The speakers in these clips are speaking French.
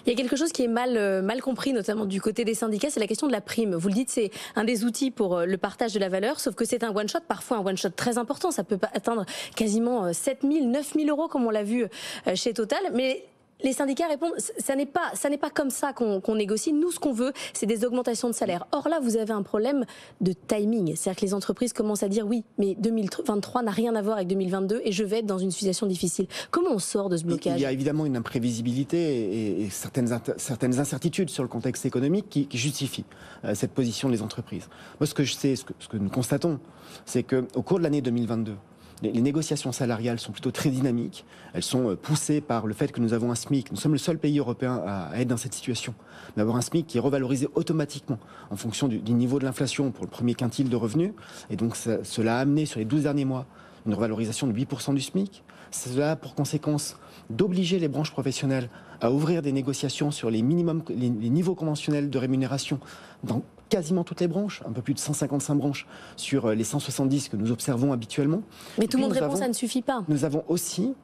Il y a quelque chose qui est mal compris, notamment du côté des syndicats, c'est la question de la prime. Vous le dites, c'est un des outils pour le partage de la valeur, sauf que c'est un one-shot, parfois un one-shot très important. Ça peut atteindre quasiment 7 000, 9 000 euros, comme on l'a vu chez Total. Mais les syndicats répondent, ça n'est pas comme ça qu'on négocie. Nous, ce qu'on veut, c'est des augmentations de salaire. Or là, vous avez un problème de timing. C'est-à-dire que les entreprises commencent à dire oui, mais 2023 n'a rien à voir avec 2022 et je vais être dans une situation difficile. Comment on sort de ce blocage? Il y a évidemment une imprévisibilité et certaines incertitudes sur le contexte économique qui justifient cette position des entreprises. Moi, ce que nous constatons, c'est qu'au cours de l'année 2022, les négociations salariales sont plutôt très dynamiques. Elles sont poussées par le fait que nous avons un SMIC. Nous sommes le seul pays européen à être dans cette situation. D'avoir un SMIC qui est revalorisé automatiquement en fonction du niveau de l'inflation pour le premier quintile de revenus. Et donc cela a amené sur les 12 derniers mois une revalorisation de 8% du SMIC. Cela a pour conséquence d'obliger les branches professionnelles à ouvrir des négociations sur les niveaux conventionnels de rémunération dans quasiment toutes les branches, un peu plus de 155 branches sur les 170 que nous observons habituellement. Mais tout le monde répond, ça ne suffit pas. Nous avons aussi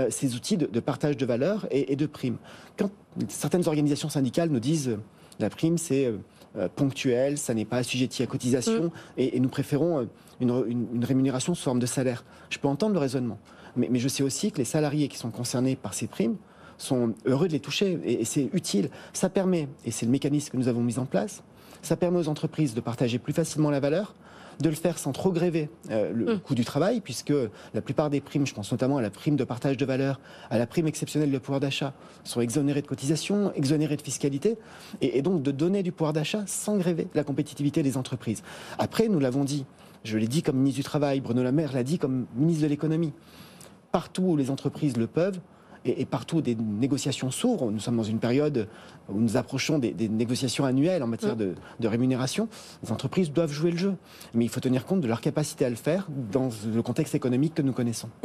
ces outils de partage de valeur et de primes. Quand certaines organisations syndicales nous disent la prime c'est ponctuel, ça n'est pas assujetti à cotisation et nous préférons une rémunération sous forme de salaire. Je peux entendre le raisonnement, mais je sais aussi que les salariés qui sont concernés par ces primes sont heureux de les toucher et c'est utile. Ça permet, et c'est le mécanisme que nous avons mis en place, ça permet aux entreprises de partager plus facilement la valeur, de le faire sans trop gréver le coût du travail, puisque la plupart des primes, je pense notamment à la prime de partage de valeur, à la prime exceptionnelle de pouvoir d'achat, sont exonérées de cotisations, exonérées de fiscalité, et donc de donner du pouvoir d'achat sans gréver la compétitivité des entreprises. Après, nous l'avons dit, je l'ai dit comme ministre du Travail, Bruno Le Maire l'a dit comme ministre de l'Économie, partout où les entreprises le peuvent, et partout des négociations s'ouvrent. Nous sommes dans une période où nous approchons des négociations annuelles en matière de rémunération. Les entreprises doivent jouer le jeu. Mais il faut tenir compte de leur capacité à le faire dans le contexte économique que nous connaissons.